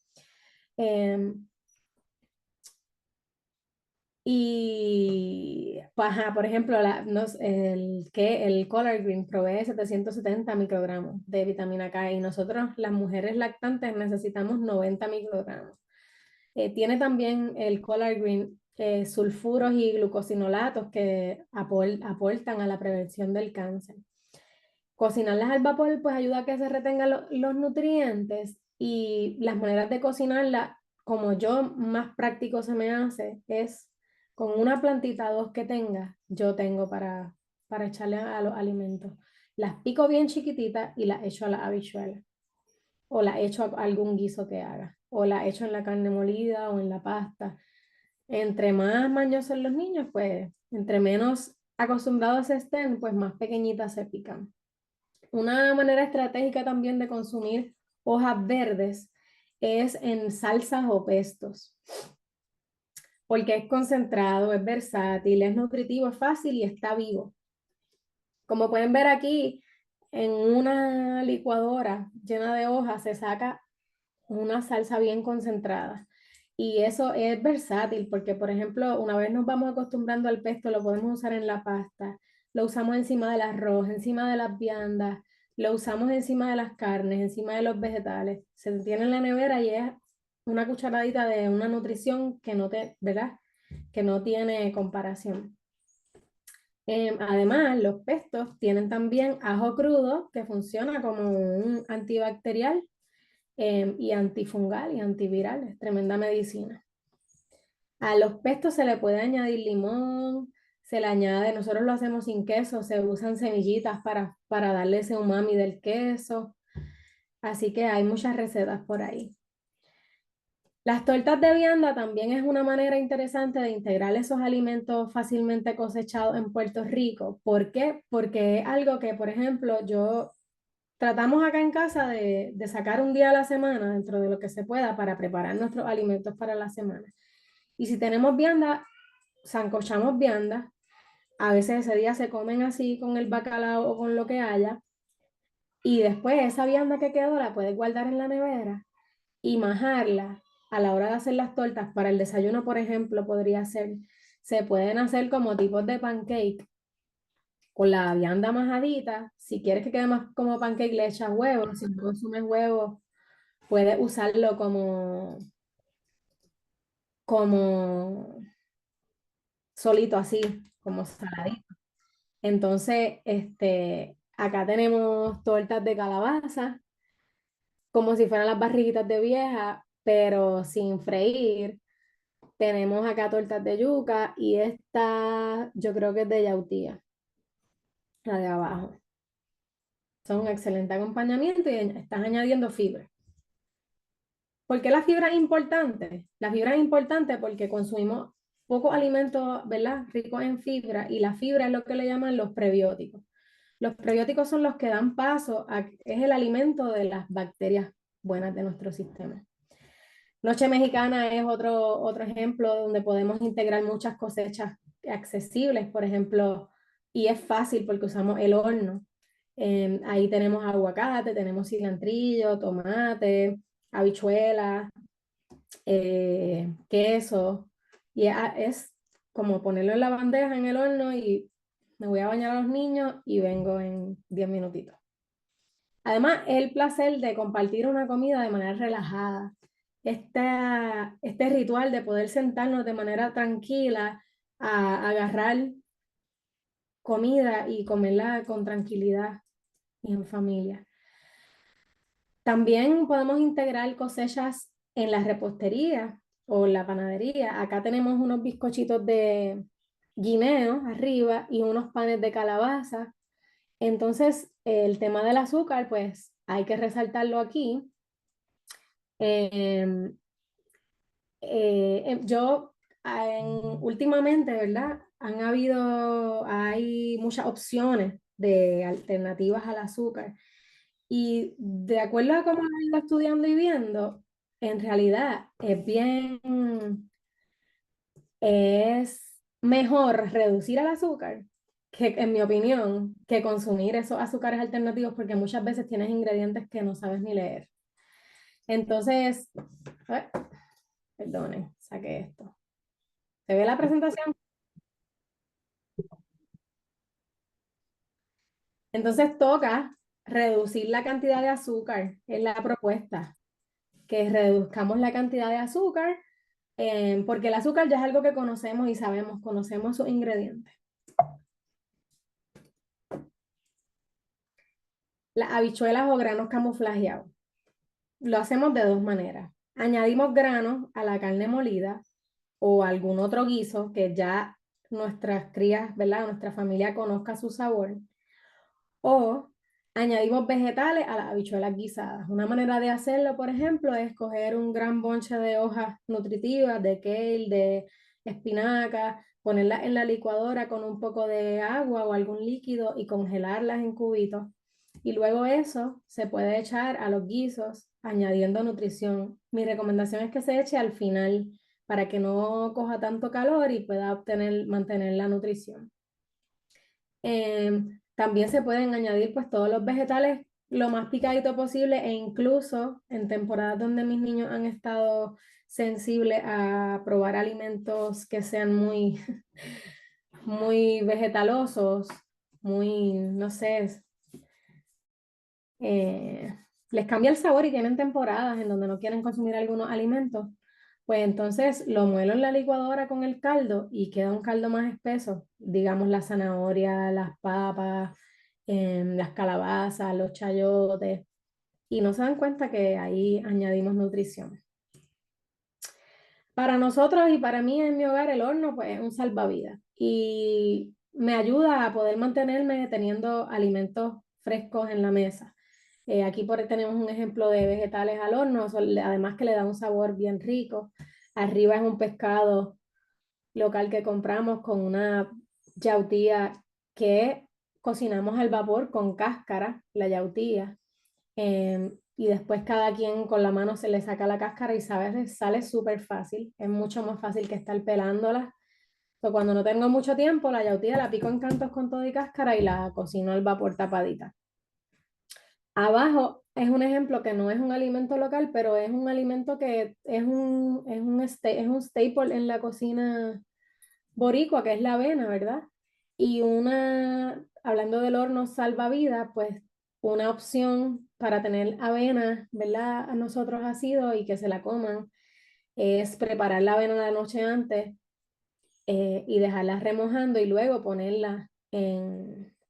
Y, por ejemplo, el collard green provee 770 microgramos de vitamina K y nosotros, las mujeres lactantes, necesitamos 90 microgramos. Tiene también el collard green sulfuros y glucosinolatos que aportan a la prevención del cáncer. Cocinarlas al vapor pues ayuda a que se retengan los nutrientes y las maneras de cocinarla, como yo más práctico se me hace, es con una plantita, 2 que tenga, yo tengo para echarle a los alimentos. Las pico bien chiquititas y las echo a la habichuela. O las echo a algún guiso que haga. O las echo en la carne molida o en la pasta. Entre más mañosos los niños, pues entre menos acostumbrados estén, pues más pequeñitas se pican. Una manera estratégica también de consumir hojas verdes es en salsas o pestos, porque es concentrado, es versátil, es nutritivo, es fácil y está vivo. Como pueden ver aquí, en una licuadora llena de hojas se saca una salsa bien concentrada. Y eso es versátil porque, por ejemplo, una vez nos vamos acostumbrando al pesto, lo podemos usar en la pasta, lo usamos encima del arroz, encima de las viandas, lo usamos encima de las carnes, encima de los vegetales. Se tiene en la nevera y es una cucharadita de una nutrición que no ¿verdad? Que no tiene comparación. Además, los pestos tienen también ajo crudo que funciona como un antibacterial y antifungal y antiviral, es tremenda medicina. A los pestos se le puede añadir limón, se le añade, nosotros lo hacemos sin queso, se usan semillitas para darle ese umami del queso, así que hay muchas recetas por ahí. Las tortas de vianda también es una manera interesante de integrar esos alimentos fácilmente cosechados en Puerto Rico. ¿Por qué? Porque es algo que, por ejemplo, tratamos acá en casa de sacar un día a la semana, dentro de lo que se pueda, para preparar nuestros alimentos para la semana. Y si tenemos vianda, sancochamos vianda. A veces ese día se comen así con el bacalao o con lo que haya. Y después esa vianda que quedó la puedes guardar en la nevera y majarla a la hora de hacer las tortas. Para el desayuno, por ejemplo, se pueden hacer como tipos de pancake con la vianda majadita. Si quieres que quede más como pancake, le echas huevos. Si no consumes huevos, puedes usarlo como solito así, como saladito. Entonces, acá tenemos tortas de calabaza, como si fueran las barriguitas de vieja, pero sin freír. Tenemos acá tortas de yuca y esta yo creo que es de yautía, la de abajo. Son un excelente acompañamiento y estás añadiendo fibra. ¿Por qué la fibra es importante? La fibra es importante porque consumimos pocos alimentos, ¿verdad? Ricos en fibra y la fibra es lo que le llaman los prebióticos. Los prebióticos son los que dan paso es el alimento de las bacterias buenas de nuestro sistema. Noche Mexicana es otro ejemplo donde podemos integrar muchas cosechas accesibles, por ejemplo, y es fácil porque usamos el horno. Ahí tenemos aguacate, tenemos cilantrillo, tomate, habichuelas, queso, y es como ponerlo en la bandeja en el horno y me voy a bañar a los niños y vengo en 10 minutitos. Además, el placer de compartir una comida de manera relajada. Este ritual de poder sentarnos de manera tranquila a agarrar comida y comerla con tranquilidad y en familia. También podemos integrar cosechas en la repostería o la panadería. Acá tenemos unos bizcochitos de guineo arriba y unos panes de calabaza. Entonces, el tema del azúcar, pues hay que resaltarlo aquí. Últimamente, ¿verdad? Hay muchas opciones de alternativas al azúcar. Y de acuerdo a cómo lo he ido estudiando y viendo, en realidad es mejor reducir el azúcar, que en mi opinión, que consumir esos azúcares alternativos porque muchas veces tienes ingredientes que no sabes ni leer. Entonces, perdonen, saqué esto. ¿Se ve la presentación? Entonces toca reducir la cantidad de azúcar, es la propuesta, que reduzcamos la cantidad de azúcar, porque el azúcar ya es algo que conocemos y conocemos sus ingredientes. Las habichuelas o granos camuflajeados. Lo hacemos de dos maneras. Añadimos granos a la carne molida o algún otro guiso que ya nuestras crías, ¿verdad? Nuestra familia conozca su sabor. O añadimos vegetales a las habichuelas guisadas. Una manera de hacerlo, por ejemplo, es coger un gran bonche de hojas nutritivas, de kale, de espinacas, ponerlas en la licuadora con un poco de agua o algún líquido y congelarlas en cubitos. Y luego eso se puede echar a los guisos añadiendo nutrición. Mi recomendación es que se eche al final para que no coja tanto calor y pueda mantener la nutrición. También se pueden añadir pues todos los vegetales lo más picadito posible e incluso en temporadas donde mis niños han estado sensibles a probar alimentos que sean muy, muy vegetalosos, muy, no sé, les cambia el sabor y tienen temporadas en donde no quieren consumir algunos alimentos, pues entonces lo muelo en la licuadora con el caldo y queda un caldo más espeso, digamos la zanahoria, las papas, las calabazas, los chayotes, y no se dan cuenta que ahí añadimos nutrición. Para nosotros y para mí en mi hogar el horno pues es un salvavidas y me ayuda a poder mantenerme teniendo alimentos frescos en la mesa. Aquí tenemos un ejemplo de vegetales al horno, además que le da un sabor bien rico. Arriba es un pescado local que compramos con una yautía que cocinamos al vapor con cáscara, la yautía. Y después cada quien con la mano se le saca la cáscara y sale súper fácil. Es mucho más fácil que estar pelándola. So, cuando no tengo mucho tiempo, la yautía la pico en cantos con todo y cáscara y la cocino al vapor tapadita. Abajo es un ejemplo que no es un alimento local, pero es un alimento que es un staple en la cocina boricua, que es la avena, ¿verdad? Y hablando del horno salvavidas, pues una opción para tener avena, ¿verdad? A nosotros ha sido y que se la coman, es preparar la avena la noche antes y dejarla remojando y luego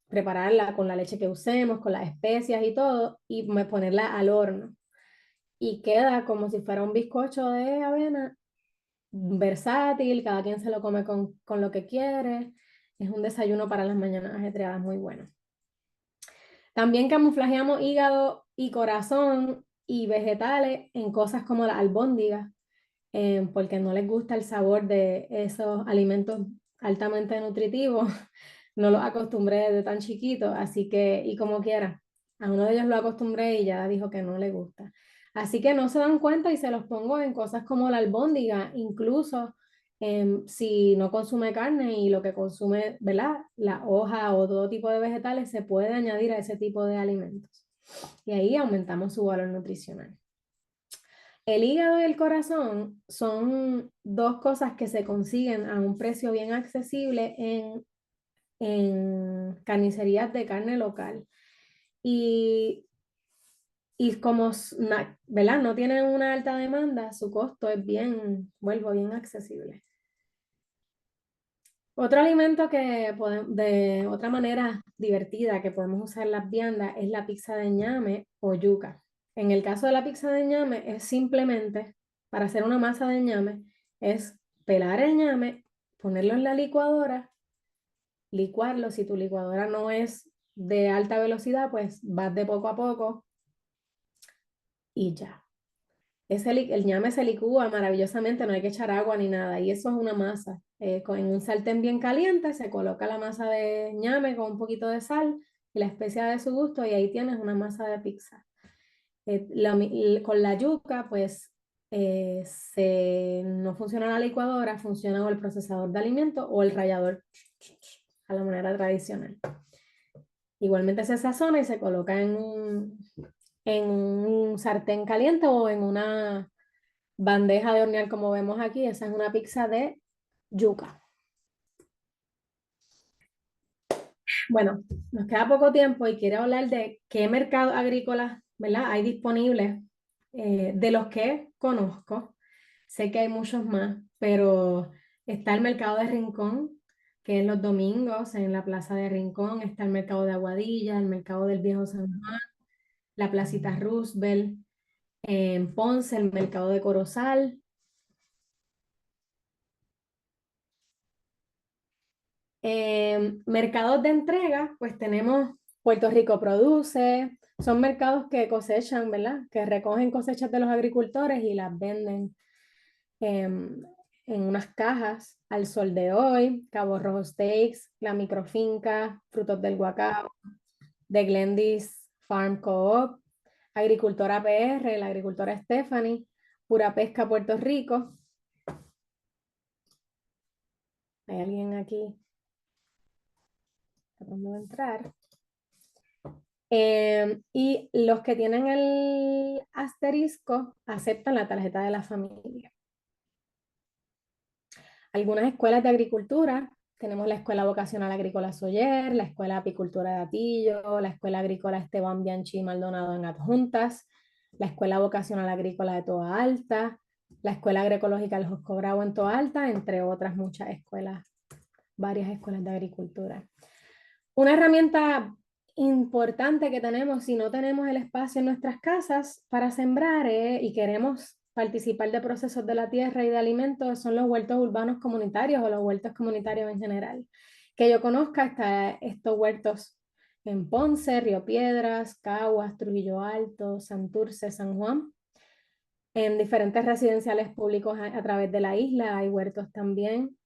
prepararla con la leche que usemos, con las especias y todo, y ponerla al horno. Y queda como si fuera un bizcocho de avena, versátil, cada quien se lo come con lo que quiere. Es un desayuno para las mañanas ajetreadas muy bueno. También camuflajeamos hígado y corazón y vegetales en cosas como las albóndigas, porque no les gusta el sabor de esos alimentos altamente nutritivos. No los acostumbré desde tan chiquito, así que, y como quiera, a uno de ellos lo acostumbré y ya dijo que no le gusta. Así que no se dan cuenta y se los pongo en cosas como la albóndiga, incluso si no consume carne y lo que consume, ¿verdad? La hoja o todo tipo de vegetales se puede añadir a ese tipo de alimentos. Y ahí aumentamos su valor nutricional. El hígado y el corazón son dos cosas que se consiguen a un precio bien accesible en carnicerías de carne local. Y como ¿verdad? No tienen una alta demanda, su costo es bien accesible. Otro alimento que de otra manera divertida que podemos usar las viandas es la pizza de ñame o yuca. En el caso de la pizza de ñame es simplemente, para hacer una masa de ñame, es pelar el ñame, ponerlo en la licuadora, licuarlo. Si tu licuadora no es de alta velocidad, pues vas de poco a poco y ya. El ñame se licúa maravillosamente, no hay que echar agua ni nada, y eso es una masa. En un sartén bien caliente se coloca la masa de ñame con un poquito de sal y la especia de su gusto, y ahí tienes una masa de pizza. Con la yuca, pues no funciona la licuadora, funciona o el procesador de alimentos o el rallador a la manera tradicional. Igualmente se sazona y se coloca en un sartén caliente o en una bandeja de hornear como vemos aquí. Esa es una pizza de yuca. Bueno, nos queda poco tiempo y quiero hablar de qué mercados agrícolas, ¿verdad?, hay disponibles de los que conozco. Sé que hay muchos más, pero está el mercado de Rincón, que es los domingos en la plaza de Rincón. Está el mercado de Aguadilla, el mercado del Viejo San Juan, la placita Roosevelt, en Ponce, el mercado de Corozal. Mercados de entrega, pues tenemos Puerto Rico Produce, son mercados que cosechan, ¿verdad? Que recogen cosechas de los agricultores y las venden en unas cajas al sol de hoy, Cabo Rojo Steaks, La Microfinca, Frutos del Guacao, de Glendi's Farm Co-op, Agricultora PR, la agricultora Stephanie, Pura Pesca Puerto Rico. ¿Hay alguien aquí tratando de entrar? Y los que tienen el asterisco aceptan la tarjeta de la familia. Algunas escuelas de agricultura, tenemos la Escuela Vocacional Agrícola Soller, la Escuela Apicultura de Atillo, la Escuela Agrícola Esteban Bianchi Maldonado en Adjuntas, la Escuela Vocacional Agrícola de Toa Alta, la Escuela Agroecológica del Josco Bravo en Toa Alta, entre otras muchas escuelas, varias escuelas de agricultura. Una herramienta importante que tenemos si no tenemos el espacio en nuestras casas para sembrar y queremos participar de procesos de la tierra y de alimentos son los huertos urbanos comunitarios o los huertos comunitarios en general. Que yo conozca estos huertos en Ponce, Río Piedras, Caguas, Trujillo Alto, Santurce, San Juan. En diferentes residenciales públicos a través de la isla hay huertos también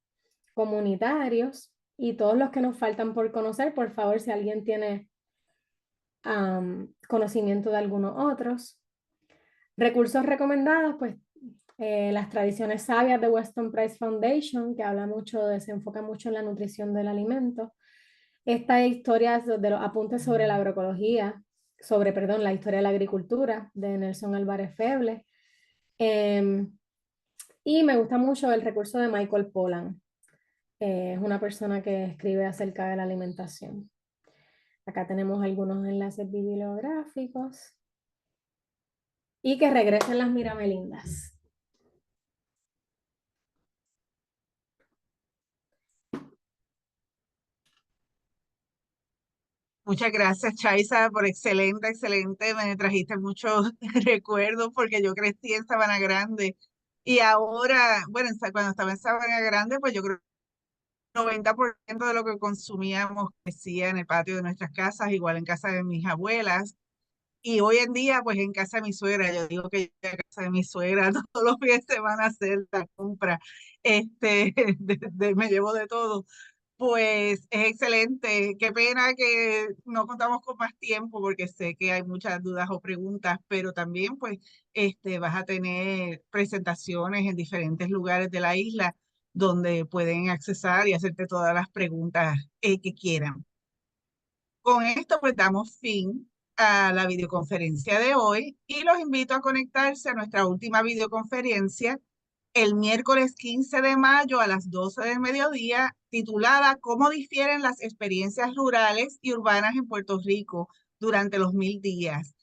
comunitarios y todos los que nos faltan por conocer, por favor, si alguien tiene conocimiento de algunos otros. Recursos recomendados, pues las tradiciones sabias de Weston Price Foundation, que habla mucho, se enfoca mucho en la nutrición del alimento. Esta historia de los apuntes sobre la agroecología, la historia de la agricultura, de Nelson Álvarez Feble. Y me gusta mucho el recurso de Michael Pollan. Es una persona que escribe acerca de la alimentación. Acá tenemos algunos enlaces bibliográficos. Y que regresen las miramelindas. Muchas gracias, Chaisa, por excelente. Me trajiste muchos recuerdos porque yo crecí en Sabana Grande. Y ahora, bueno, cuando estaba en Sabana Grande, pues yo creo que el 90% de lo que consumíamos crecía en el patio de nuestras casas, igual en casa de mis abuelas. Y hoy en día, pues en casa de mi suegra, yo digo que en casa de mi suegra todos los fines de semana a hacer la compra. Me llevo de todo. Pues es excelente. Qué pena que no contamos con más tiempo porque sé que hay muchas dudas o preguntas, pero también pues vas a tener presentaciones en diferentes lugares de la isla donde pueden accesar y hacerte todas las preguntas que quieran. Con esto pues damos fin a la videoconferencia de hoy y los invito a conectarse a nuestra última videoconferencia el miércoles 15 de mayo a las 12 del mediodía, titulada ¿Cómo difieren las experiencias rurales y urbanas en Puerto Rico durante los 1000 días?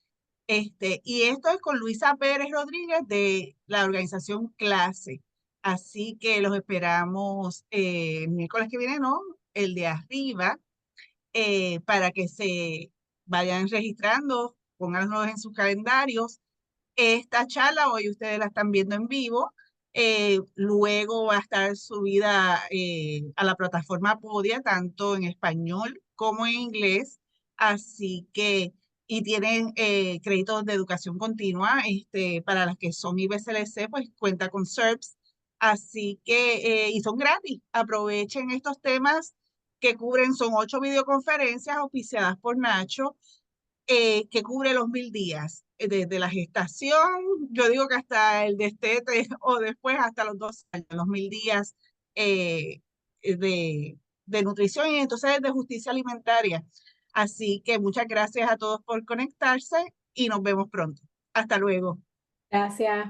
Y esto es con Luisa Pérez Rodríguez de la organización Clase. Así que los esperamos el miércoles que viene, ¿no? El de arriba, para que se vayan registrando, pónganlos en sus calendarios. Esta charla hoy ustedes la están viendo en vivo, luego va a estar subida a la plataforma Podia, tanto en español como en inglés, así que, y tienen créditos de educación continua, para las que son IBCLC, pues cuenta con SERPs, así que, y son gratis, aprovechen estos temas que cubren, son 8 videoconferencias auspiciadas por Nacho, que cubre los 1000 días, desde la gestación, yo digo que hasta el destete o después hasta los 2 años, los 1000 días de nutrición y entonces de justicia alimentaria. Así que muchas gracias a todos por conectarse y nos vemos pronto. Hasta luego. Gracias.